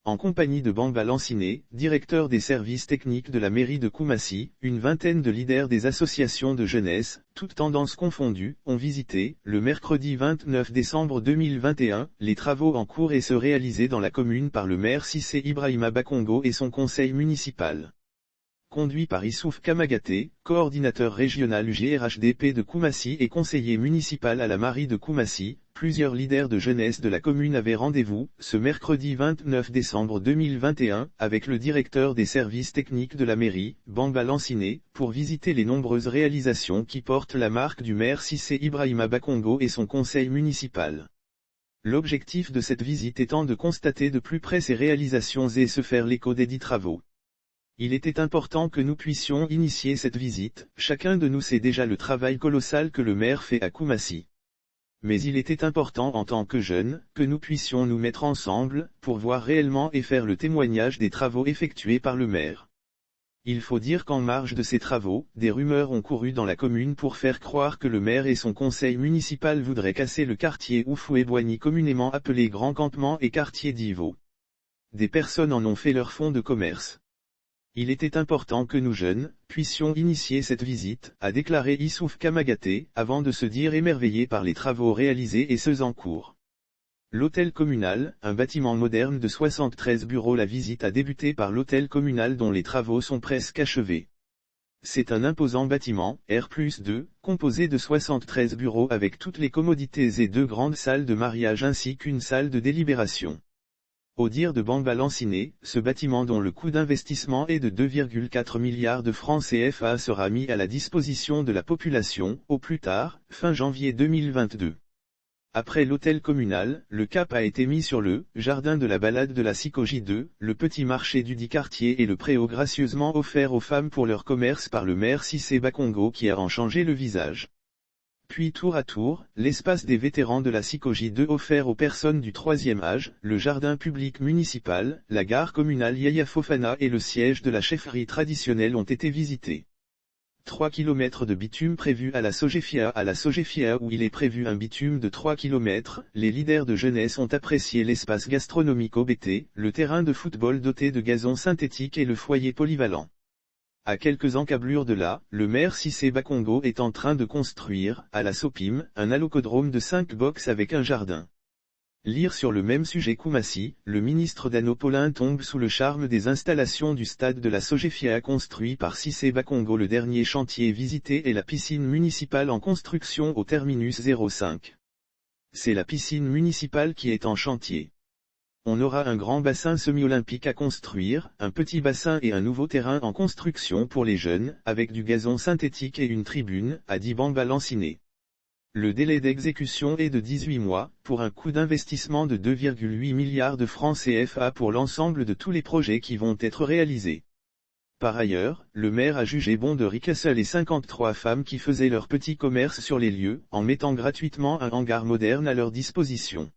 en compagnie de Bamba Lanciné, directeur des services techniques de la mairie de Koumassi, une vingtaine de leaders des associations de jeunesse, toutes tendances confondues, ont visité, le mercredi 29 décembre 2021, les travaux en cours et se réaliser dans la commune par le maire Cissé Ibrahima Bakongo et son conseil municipal. Conduit par Issouf Kamagaté, coordinateur régional GRHDP de Koumassi et conseiller municipal à la mairie de Koumassi, plusieurs leaders de jeunesse de la commune avaient rendez-vous, ce mercredi 29 décembre 2021, avec le directeur des services techniques de la mairie, Bamba Lanciné, pour visiter les nombreuses réalisations qui portent la marque du maire Cissé Ibrahima Bakongo et son conseil municipal. L'objectif de cette visite étant de constater de plus près ces réalisations et se faire l'écho des dits travaux. Il était important que nous puissions initier cette visite, chacun de nous sait déjà le travail colossal que le maire fait à Koumassi. Mais il était important en tant que jeunes, que nous puissions nous mettre ensemble, pour voir réellement et faire le témoignage des travaux effectués par le maire. Il faut dire qu'en marge de ces travaux, des rumeurs ont couru dans la commune pour faire croire que le maire et son conseil municipal voudraient casser le quartier Oufou-et-Boigny communément appelé Grand Campement et quartier d'Ivo. Des personnes en ont fait leur fonds de commerce. Il était important que nous jeunes, puissions initier cette visite, a déclaré Issouf Kamagaté, avant de se dire émerveillé par les travaux réalisés et ceux en cours. L'hôtel communal, un bâtiment moderne de 73 bureaux. La visite a débuté par l'hôtel communal dont les travaux sont presque achevés. C'est un imposant bâtiment, R+2, composé de 73 bureaux avec toutes les commodités et 2 grandes salles de mariage ainsi qu'une salle de délibération. Au dire de Bamba Lanciné, ce bâtiment dont le coût d'investissement est de 2,4 milliards de francs CFA sera mis à la disposition de la population, au plus tard, fin janvier 2022. Après l'hôtel communal, le cap a été mis sur le jardin de la balade de la Sikoji 2, le petit marché du dit quartier et le préau gracieusement offert aux femmes pour leur commerce par le maire Cissé Bakongo qui a en changé le visage. Puis tour à tour, l'espace des vétérans de la Sikoji 2 offert aux personnes du troisième âge, le jardin public municipal, la gare communale Yaya Fofana et le siège de la chefferie traditionnelle ont été visités. 3 km de bitume prévu à la Sogefia où il est prévu un bitume de 3 km, les leaders de jeunesse ont apprécié l'espace gastronomique au BT, le terrain de football doté de gazon synthétique et le foyer polyvalent. À quelques encablures de là, le maire Cissé Bakongo est en train de construire, à la Sopim, un allocodrome de 5 boxes avec un jardin. Lire sur le même sujet Koumassi, le ministre Dano Paulin tombe sous le charme des installations du stade de la Sogefia construit par Cissé Bakongo. Le dernier chantier visité est la piscine municipale en construction au terminus 05. C'est la piscine municipale qui est en chantier. On aura un grand bassin semi-olympique à construire, un petit bassin et un nouveau terrain en construction pour les jeunes, avec du gazon synthétique et une tribune, a dit Bamba Lanciné. Le délai d'exécution est de 18 mois, pour un coût d'investissement de 2,8 milliards de francs CFA pour l'ensemble de tous les projets qui vont être réalisés. Par ailleurs, le maire a jugé bon de recasser les 53 femmes qui faisaient leur petit commerce sur les lieux, en mettant gratuitement un hangar moderne à leur disposition.